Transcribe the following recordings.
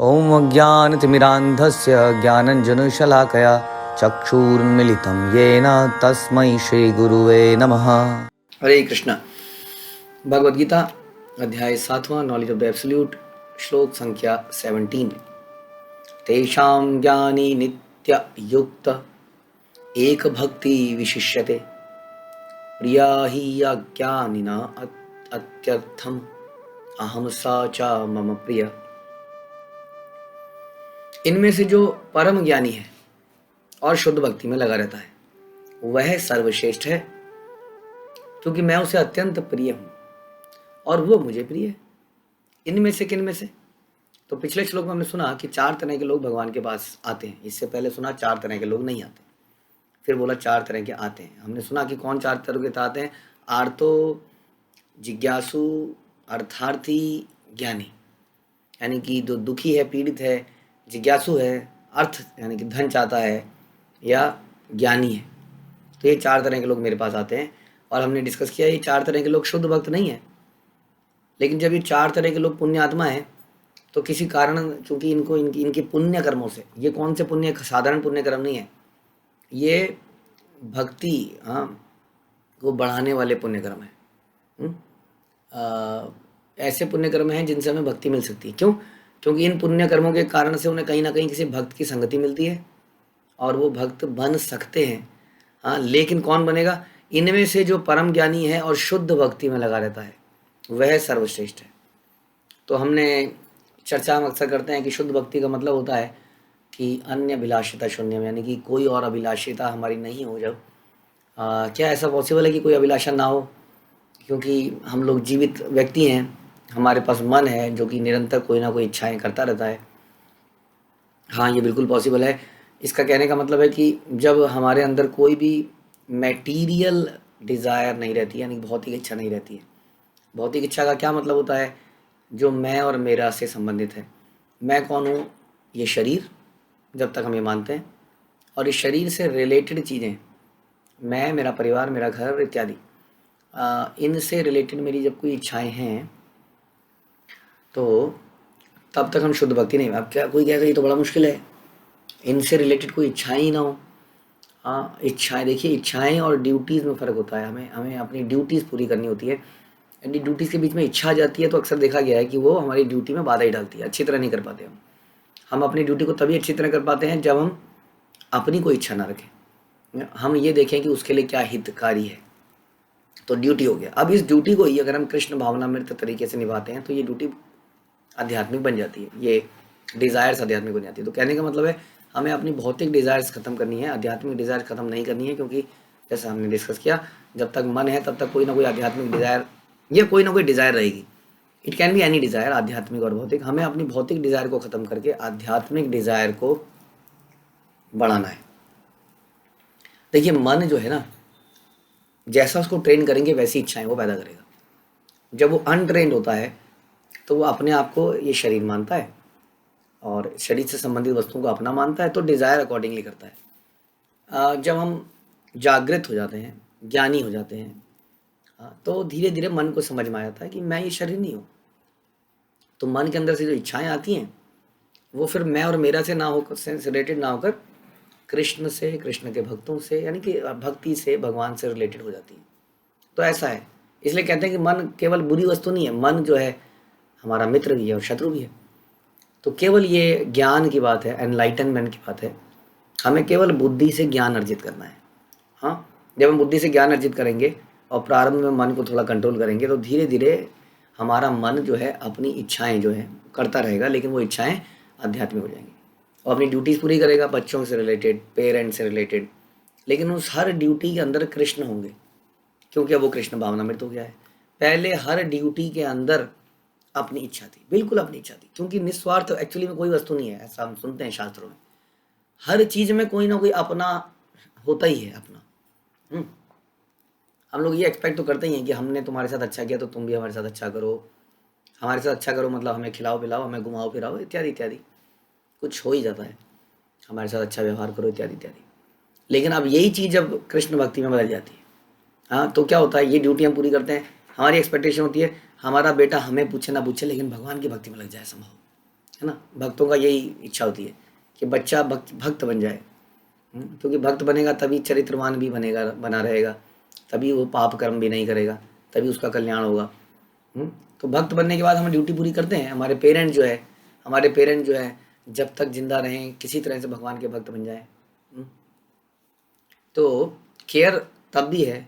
ॐ अज्ञानतिमिरान्धस्य ज्ञानञ्जनशलाकया चक्षुरुन्मिलितं येन तस्मै श्रीगुरुवे नमः। हरे कृष्णा। भगवद गीता अध्याय 7वां नॉलेज ऑफ द एब्सोल्यूट, श्लोक संख्या 17। तेषां ज्ञानी नित्य युक्त एक भक्ति विशिष्यते प्रिया ही अज्ञानिना अत्यर्थम अहम सा च मम प्रिय। इनमें से जो परम ज्ञानी है और शुद्ध भक्ति में लगा रहता है वह सर्वश्रेष्ठ है, क्योंकि मैं उसे अत्यंत प्रिय हूँ और वो मुझे प्रिय है। इनमें से किन में से? तो पिछले श्लोक में हमने सुना कि 4 तरह के लोग भगवान के पास आते हैं। इससे पहले सुना 4 तरह के लोग नहीं आते, फिर बोला 4 तरह के आते हैं। हमने सुना कि कौन 4 तरह के आते हैं? आर्तो, जिज्ञासु, अर्थार्थी, ज्ञानी। यानी कि जो दुखी है, पीड़ित है, जिज्ञासु है, अर्थ यानी कि धन चाहता है, या ज्ञानी है। तो ये 4 तरह के लोग मेरे पास आते हैं। और हमने डिस्कस किया ये 4 तरह के लोग शुद्ध भक्त नहीं है, लेकिन जब ये 4 तरह के लोग पुण्य आत्मा है तो किसी कारण, चूंकि इनको इनके पुण्य कर्मों से, ये कौन से पुण्य, साधारण पुण्य कर्म नहीं है, ये भक्ति को बढ़ाने वाले पुण्य कर्म है। ऐसे पुण्य कर्म हैं जिनसे हमें भक्ति मिल सकती है। क्यों? क्योंकि इन पुण्य कर्मों के कारण से उन्हें कहीं ना कहीं किसी भक्त की संगति मिलती है और वो भक्त बन सकते हैं। लेकिन कौन बनेगा? इनमें से जो परम ज्ञानी है और शुद्ध भक्ति में लगा रहता है वह सर्वश्रेष्ठ है। तो हमने चर्चा हम अक्सर करते हैं कि शुद्ध भक्ति का मतलब होता है कि अन्य अभिलाषिता शून्य, यानी कि कोई और अभिलाषिता हमारी नहीं हो। जब क्या ऐसा पॉसिबल है कि कोई अभिलाषा ना हो? क्योंकि हम लोग जीवित व्यक्ति हैं, हमारे पास मन है जो कि निरंतर कोई ना कोई इच्छाएं करता रहता है। हाँ, ये बिल्कुल पॉसिबल है। इसका कहने का मतलब है कि जब हमारे अंदर कोई भी मैटीरियल डिज़ायर नहीं रहती है, यानी भौतिक इच्छा नहीं रहती है। भौतिक इच्छा का क्या मतलब होता है? जो मैं और मेरा से संबंधित है। मैं कौन हूँ? ये शरीर, जब तक हम ये मानते हैं, और इस शरीर से रिलेटेड चीज़ें, मैं, मेरा परिवार, मेरा घर इत्यादि, इनसे रिलेटेड मेरी जब कोई इच्छाएं हैं तो तब तक हम शुद्ध भक्ति नहीं। अब क्या कोई कहेगा ये तो बड़ा मुश्किल है, इनसे रिलेटेड कोई इच्छाएं ही ना हो। इच्छाएं, देखिए इच्छाएं और ड्यूटीज़ में फ़र्क होता है। हमें अपनी ड्यूटीज़ पूरी करनी होती है। यदि ड्यूटीज़ के बीच में इच्छा आ जाती है तो अक्सर देखा गया है कि वो हमारी ड्यूटी में बाधा ही डालती है, अच्छी तरह नहीं कर पाते हम अपनी ड्यूटी को तभी अच्छी तरह कर पाते हैं जब हम अपनी कोई इच्छा ना रखें, हम ये देखें कि उसके लिए क्या हितकारी है। तो ड्यूटी हो गया। अब इस ड्यूटी को ही अगर हम कृष्ण भावनामृत तरीके से निभाते हैं तो ये ड्यूटी आध्यात्मिक बन जाती है, ये डिज़ायर्स आध्यात्मिक बन जाती है। तो कहने का मतलब है हमें अपनी भौतिक डिज़ायर्स ख़त्म करनी है, आध्यात्मिक डिज़ायर ख़त्म नहीं करनी है। क्योंकि जैसा हमने डिस्कस किया, जब तक मन है तब तक कोई ना कोई आध्यात्मिक डिज़ायर या कोई ना कोई डिज़ायर रहेगी। It can be any desire, आध्यात्मिक और भौतिक। हमें अपनी भौतिक डिज़ायर को ख़त्म करके आध्यात्मिक डिज़ायर को बढ़ाना है। देखिए मन जो है ना, जैसा उसको ट्रेन करेंगे वैसी इच्छाएं वो पैदा करेगा। जब वो अनट्रेंड होता है तो वो अपने आप को ये शरीर मानता है और शरीर से संबंधित वस्तुओं को अपना मानता है, तो डिज़ायर अकॉर्डिंगली करता है। जब हम जागृत हो जाते हैं, ज्ञानी हो जाते हैं, तो धीरे धीरे मन को समझ में आ जाता है कि मैं ये शरीर नहीं हूँ। तो मन के अंदर से जो इच्छाएं आती हैं वो फिर मैं और मेरा से ना होकर, से रिलेटेड ना होकर, कृष्ण से, कृष्ण के भक्तों से, यानी कि भक्ति से, भगवान से रिलेटेड हो जाती है। तो ऐसा है। इसलिए कहते हैं कि मन केवल बुरी वस्तु नहीं है, मन जो है हमारा मित्र भी है और शत्रु भी है। तो केवल ये ज्ञान की बात है, एनलाइटनमेंट की बात है। हमें केवल बुद्धि से ज्ञान अर्जित करना है। हाँ, जब हम बुद्धि से ज्ञान अर्जित करेंगे और प्रारंभ में मन को थोड़ा कंट्रोल करेंगे तो धीरे धीरे हमारा मन जो है अपनी इच्छाएं जो है करता रहेगा, लेकिन वो इच्छाएं आध्यात्मिक हो जाएंगी और अपनी ड्यूटीज़ पूरी करेगा, बच्चों से रिलेटेड, पेरेंट्स से रिलेटेड। लेकिन उस हर ड्यूटी के अंदर कृष्ण होंगे, क्योंकि अब वो कृष्ण भावनामृत हो गया है। पहले हर ड्यूटी के अंदर अपनी इच्छा थी, बिल्कुल अपनी इच्छा थी, क्योंकि निस्वार्थ एक्चुअली में कोई वस्तु नहीं है, ऐसा हम सुनते हैं शास्त्रों में। हर चीज़ में कोई ना कोई अपना होता ही है, अपना। हम लोग ये एक्सपेक्ट तो करते ही हैं कि हमने तुम्हारे साथ अच्छा किया तो तुम भी हमारे साथ अच्छा करो, हमारे साथ अच्छा करो मतलब हमें खिलाओ पिलाओ, हमें घुमाओ फिराओ, इत्यादि इत्यादि कुछ हो ही जाता है, हमारे साथ अच्छा व्यवहार करो, इत्यादि इत्यादि। लेकिन अब यही चीज़ जब कृष्ण भक्ति में बदल जाती है, तो क्या होता है, ये ड्यूटी हम पूरी करते हैं, हमारी एक्सपेक्टेशन होती है हमारा बेटा हमें पूछे ना पूछे लेकिन भगवान की भक्ति में लग जाए संभव। है ना। भक्तों का यही इच्छा होती है कि बच्चा भक्त बन जाए, क्योंकि भक्त बनेगा तभी चरित्रवान भी बना रहेगा, तभी वो पाप कर्म भी नहीं करेगा, तभी उसका कल्याण होगा। तो भक्त बनने के बाद हम ड्यूटी पूरी करते हैं। हमारे पेरेंट जो है जब तक जिंदा रहें किसी तरह से भगवान के भक्त बन जाए। तो केयर तब भी है,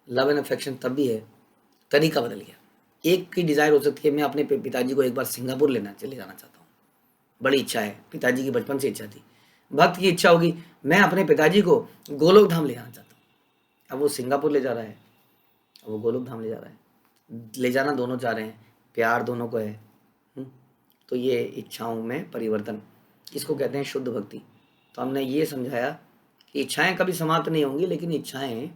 लव एंड अफेक्शन तब भी है, तरीका बदल गया। एक की डिज़ायर हो सकती है, मैं अपने पिताजी को एक बार सिंगापुर चले जाना चाहता हूँ, बड़ी इच्छा है, पिताजी की बचपन से इच्छा थी। भक्त की इच्छा होगी मैं अपने पिताजी को गोलोक धाम ले जाना चाहता हूँ। अब वो सिंगापुर ले जा रहा है, अब वो गोलोक धाम ले जा रहा है, ले जाना दोनों चाह रहे हैं, प्यार दोनों को है। तो ये इच्छाओं में परिवर्तन, इसको कहते हैं शुद्ध भक्ति। तो हमने ये समझाया कि इच्छाएं कभी समाप्त नहीं होंगी, लेकिन इच्छाएं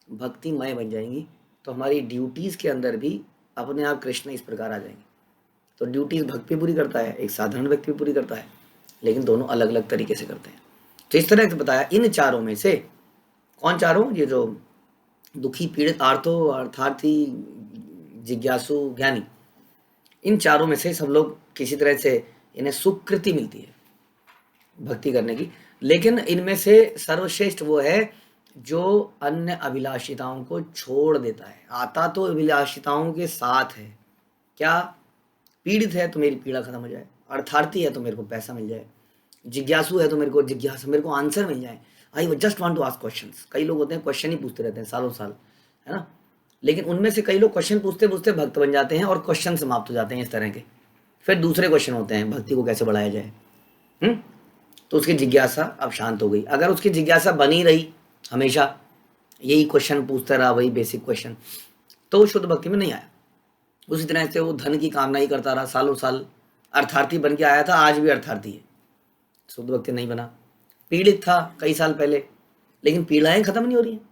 भक्तिमय बन जाएंगी, तो हमारी ड्यूटीज़ के अंदर भी अपने आप कृष्ण इस प्रकार आ जाएंगे। तो ड्यूटीज़ भक्त भी पूरी करता है, एक साधारण व्यक्ति भी पूरी करता है, लेकिन दोनों अलग अलग तरीके से करते हैं। तो इस तरह से बताया इन चारों में से कौन चारों, ये जो दुखी, पीड़ित, आर्तो, अर्थार्थी, जिज्ञासु, ज्ञानी, इन चारों में से सब लोग किसी तरह से इन्हें सुकृति मिलती है भक्ति करने की। लेकिन इनमें से सर्वश्रेष्ठ वो है जो अन्य अभिलाषिताओं को छोड़ देता है। आता तो अभिलाषिताओं के साथ है, क्या पीड़ित है तो मेरी पीड़ा खत्म हो जाए, अर्थार्थी है तो मेरे को पैसा मिल जाए, जिज्ञासु है तो मेरे को आंसर मिल जाए, I just want to ask questions. कई लोग होते हैं क्वेश्चन ही पूछते रहते हैं सालों साल, है ना। लेकिन उनमें से कई लोग क्वेश्चन पूछते पूछते भक्त बन जाते हैं और क्वेश्चन समाप्त हो जाते हैं इस तरह के। फिर दूसरे क्वेश्चन होते हैं भक्ति को कैसे बढ़ाया जाए। तो उसकी जिज्ञासा अब शांत हो गई। अगर उसकी जिज्ञासा बनी रही हमेशा, यही क्वेश्चन पूछता रहा, वही बेसिक क्वेश्चन, तो वो शुद्ध भक्ति में नहीं आया। उसी तरह से वो धन की कामना ही करता रहा सालों साल, अर्थार्थी बन के आया था, आज भी अर्थार्थी है, शुद्ध भक्ति नहीं बना। पीड़ित था कई साल पहले, लेकिन पीड़ाएं खत्म नहीं हो रही हैं।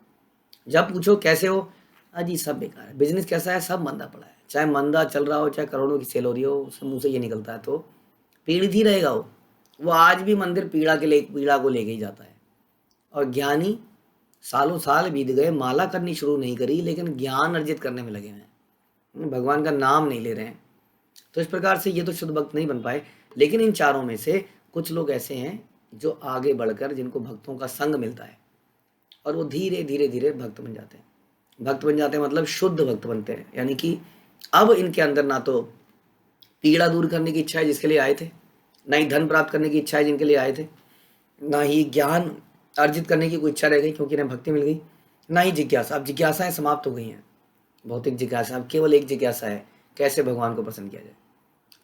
जब पूछो कैसे हो, अजी सब बेकार है, बिजनेस कैसा है, सब मंदा पड़ा है, चाहे मंदा चल रहा हो, चाहे करोड़ों की सेल हो रही हो, उसके मुंह से ये निकलता है, तो पीड़ित ही रहेगा वो आज भी मंदिर पीड़ा को लेके ही जाता है। और ज्ञानी सालों साल बीत गए, माला करनी शुरू नहीं करी, लेकिन ज्ञान अर्जित करने में लगे हैं, भगवान का नाम नहीं ले रहे हैं। तो इस प्रकार से ये तो शुद्ध भक्त नहीं बन पाए। लेकिन इन चारों में से कुछ लोग ऐसे हैं जो आगे बढ़कर, जिनको भक्तों का संग मिलता है, और वो धीरे धीरे धीरे भक्त बन जाते हैं। भक्त बन जाते हैं मतलब शुद्ध भक्त बनते हैं, यानी कि अब इनके अंदर ना तो पीड़ा दूर करने की इच्छा है जिसके लिए आए थे, ना ही धन प्राप्त करने की इच्छा है जिनके लिए आए थे, ना ही ज्ञान अर्जित करने की कोई इच्छा रह गई क्योंकि इन्हें भक्ति मिल गई, ना ही जिज्ञासा। अब जिज्ञासाएं समाप्त हो गई हैं, भौतिक जिज्ञासा, अब केवल एक जिज्ञासा है, कैसे भगवान को प्रसन्न किया जाए।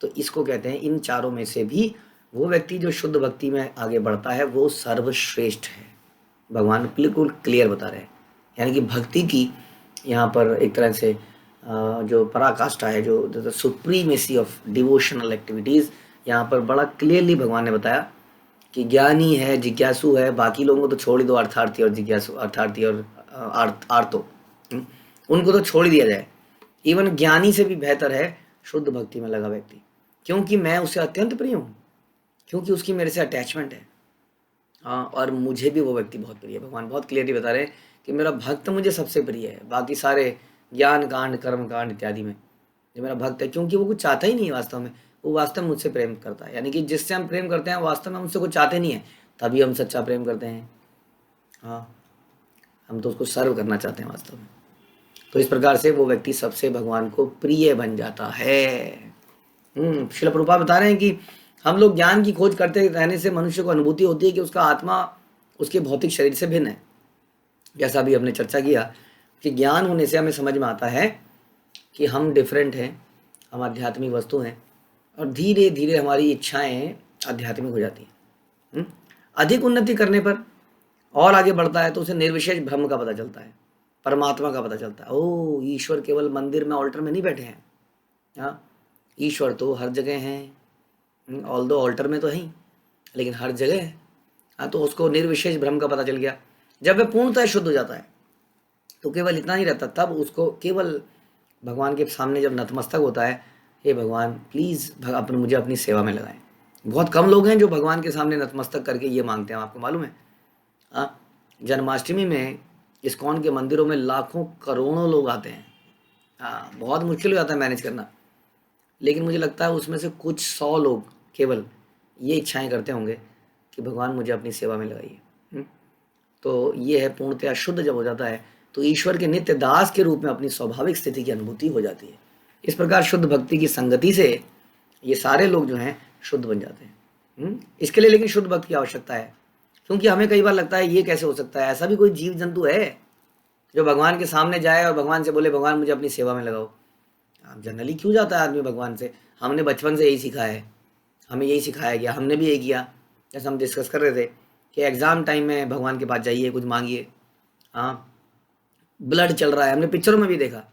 तो इसको कहते हैं इन चारों में से भी वो व्यक्ति जो शुद्ध भक्ति में आगे बढ़ता है वो सर्वश्रेष्ठ है। भगवान बिल्कुल क्लियर बता रहे हैं, यानी कि भक्ति की यहाँ पर एक तरह से जो पराकाष्ठा है, जो सुप्रीमेसी ऑफ डिवोशनल एक्टिविटीज़, यहाँ पर बड़ा क्लियरली भगवान ने बताया कि ज्ञानी है, जिज्ञासु है, बाकी लोगों को तो छोड़ ही दो, अर्थार्थी और जिज्ञासु, अर्थार्थी और आर्तो, उनको तो छोड़ ही दिया जाए। इवन ज्ञानी से भी बेहतर है शुद्ध भक्ति में लगा व्यक्ति, क्योंकि मैं उससे अत्यंत प्रिय हूँ, क्योंकि उसकी मेरे से अटैचमेंट है। हाँ, और मुझे भी वो व्यक्ति बहुत प्रिय है। भगवान बहुत क्लियरली बता रहे हैं कि मेरा भक्त मुझे सबसे प्रिय है, बाकी सारे ज्ञान कांड, कर्म कांड इत्यादि में जो मेरा भक्त है, क्योंकि वो कुछ चाहता ही नहीं है वास्तव में, वो वास्तव में मुझसे प्रेम करता है। यानी कि जिससे हम प्रेम करते हैं वास्तव में हमसे कुछ चाहते नहीं है, तभी हम सच्चा प्रेम करते हैं। हाँ, हम तो उसको सर्व करना चाहते हैं वास्तव में। तो इस प्रकार से वो व्यक्ति सबसे भगवान को प्रिय बन जाता है। श्रील प्रभुपाद बता रहे हैं कि हम लोग ज्ञान की खोज करते रहने से मनुष्य को अनुभूति होती है कि उसका आत्मा उसके भौतिक शरीर से भिन्न है। जैसा भी हमने चर्चा किया कि ज्ञान होने से हमें समझ में आता है कि हम डिफरेंट हैं, हम आध्यात्मिक वस्तु हैं, और धीरे धीरे हमारी इच्छाएं आध्यात्मिक हो जाती हैं। अधिक उन्नति करने पर और आगे बढ़ता है तो उसे निर्विशेष ब्रह्म का पता चलता है, परमात्मा का पता चलता है। ओ, ईश्वर केवल मंदिर में ऑल्टर में नहीं बैठे हैं, हाँ, ईश्वर तो हर जगह हैं, ऑल दो ऑल्टर में तो है, लेकिन हर जगह है। हाँ, तो उसको निर्विशेष ब्रह्म का पता चल गया। जब वह पूर्णतः शुद्ध हो जाता है तो केवल इतना ही रहता, तब उसको केवल भगवान के सामने जब नतमस्तक होता है, हे भगवान प्लीज़ अपने मुझे अपनी सेवा में लगाएं। बहुत कम लोग हैं जो भगवान के सामने नतमस्तक करके ये मांगते हैं, आपको मालूम है। हाँ, जन्माष्टमी में इस्कॉन के मंदिरों में लाखों करोड़ों लोग आते हैं। हाँ, बहुत मुश्किल हो जाता है मैनेज करना, लेकिन मुझे लगता है उसमें से कुछ 100 लोग केवल ये इच्छाएं करते होंगे कि भगवान मुझे अपनी सेवा में लगाइए। तो ये है पूर्णतया शुद्ध जब हो जाता है तो ईश्वर के नित्य दास के रूप में अपनी स्वाभाविक स्थिति की अनुभूति हो जाती है। इस प्रकार शुद्ध भक्ति की संगति से ये सारे लोग जो हैं शुद्ध बन जाते हैं। इसके लिए लेकिन शुद्ध भक्ति की आवश्यकता है, क्योंकि हमें कई बार लगता है ये कैसे हो सकता है, ऐसा भी कोई जीव जंतु है जो भगवान के सामने जाए और भगवान से बोले भगवान मुझे अपनी सेवा में लगाओ। जनरली क्यों जाता है आदमी भगवान से? हमने बचपन से यही सीखा है, हमें यही सिखाया गया, हमने भी यही किया। जैसे हम डिस्कस कर रहे थे कि एग्ज़ाम टाइम में भगवान के पास जाइए, कुछ मांगिए। हाँ, ब्लड चल रहा है, हमने पिक्चरों में भी देखा।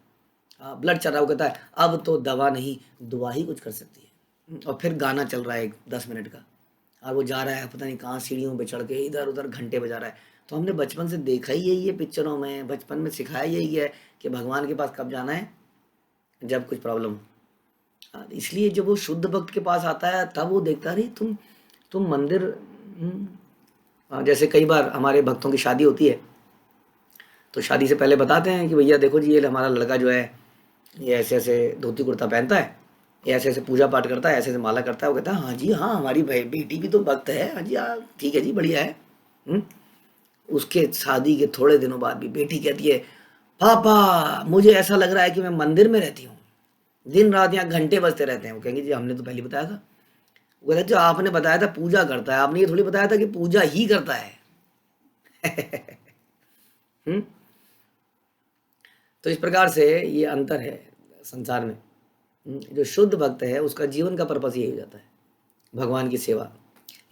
हाँ, ब्लड चल रहा है, वो कहता है अब तो दवा नहीं दुआ ही कुछ कर सकती है। और फिर गाना चल रहा है 10 मिनट का, और वो जा रहा है पता नहीं कहाँ सीढ़ियों पे चढ़ के इधर उधर घंटे बजा रहा है। तो हमने बचपन से देखा ही यही है, पिक्चरों में बचपन में सिखाया यही है कि भगवान के पास कब जाना है, जब कुछ प्रॉब्लम हो। इसलिए जब वो शुद्ध भक्त के पास आता है तब वो देखता है तुम मंदिर, जैसे कई बार हमारे भक्तों की शादी होती है तो शादी से पहले बताते हैं कि भैया देखो जी ये हमारा लड़का जो है ये ऐसे ऐसे धोती कुर्ता पहनता है, ये ऐसे ऐसे पूजा पाठ करता है, ऐसे ऐसे माला करता है। वो कहता है हाँ जी हाँ हमारी बेटी भी तो भक्त है, हाँ जी हाँ ठीक है जी बढ़िया है। उसके शादी के थोड़े दिनों बाद भी बेटी कहती है पापा मुझे ऐसा लग रहा है कि मैं मंदिर में रहती हूँ, दिन रात यहाँ घंटे बजते रहते हैं। वो कहेंगे जी हमने तो पहले बताया था। वो कहता है जो आपने बताया था पूजा करता है, आपने ये थोड़ी बताया था कि पूजा ही करता है। तो इस प्रकार से ये अंतर है संसार में। जो शुद्ध भक्त है उसका जीवन का पर्पस यही हो जाता है भगवान की सेवा,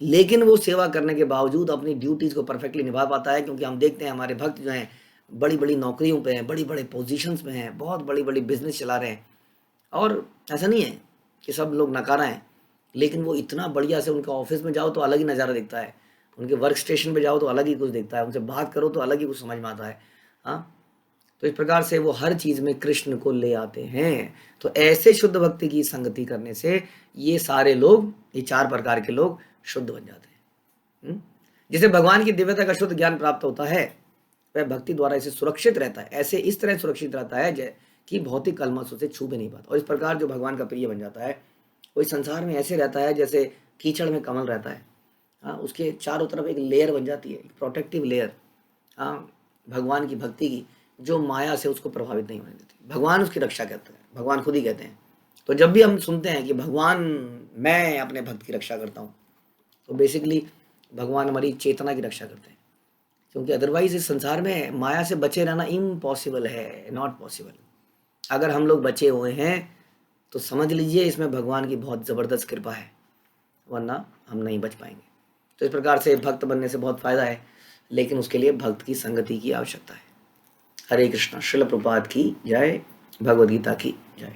लेकिन वो सेवा करने के बावजूद अपनी ड्यूटीज़ को परफेक्टली निभा पाता है। क्योंकि हम देखते हैं हमारे भक्त जो हैं बड़ी बड़ी नौकरियों पे हैं, बड़ी बड़े पोजीशंस में हैं, बहुत बड़ी बड़ी बिजनेस चला रहे हैं। और ऐसा नहीं है कि सब लोग नकारा हैं, लेकिन वो इतना बढ़िया से उनका ऑफिस में जाओ तो अलग ही नज़ारा दिखता है, उनके वर्क स्टेशन पे जाओ तो अलग ही कुछ दिखता है, उनसे बात करो तो अलग ही कुछ समझ में आता है। हाँ, तो इस प्रकार से वो हर चीज़ में कृष्ण को ले आते हैं। तो ऐसे शुद्ध भक्ति की संगति करने से ये सारे लोग, ये 4 प्रकार के लोग शुद्ध बन जाते हैं। जिसे भगवान की दिव्यता का शुद्ध ज्ञान प्राप्त होता है वह भक्ति द्वारा इसे सुरक्षित रहता है, ऐसे इस तरह सुरक्षित रहता है कि भौतिक कलमश उसे छू भी नहीं पाता। और इस प्रकार जो भगवान का प्रिय बन जाता है वो इस संसार में ऐसे रहता है जैसे कीचड़ में कमल रहता है। हाँ, उसके चारों तरफ एक लेयर बन जाती है, एक प्रोटेक्टिव लेयर। हाँ, भगवान की भक्ति की, जो माया से उसको प्रभावित नहीं होने देती। भगवान उसकी रक्षा करते हैं, भगवान खुद ही कहते हैं। तो जब भी हम सुनते हैं कि भगवान मैं अपने भक्त की रक्षा करता हूँ, तो बेसिकली भगवान हमारी चेतना की रक्षा करते हैं, क्योंकि अदरवाइज इस संसार में माया से बचे रहना इम्पॉसिबल है, नॉट पॉसिबल। अगर हम लोग बचे हुए हैं तो समझ लीजिए इसमें भगवान की बहुत ज़बरदस्त कृपा है, वरना हम नहीं बच पाएंगे। तो इस प्रकार से भक्त बनने से बहुत फ़ायदा है, लेकिन उसके लिए भक्त की संगति की आवश्यकता है। हरे कृष्णा। श्रील प्रभुपाद की जय, भगवद गीता की जय।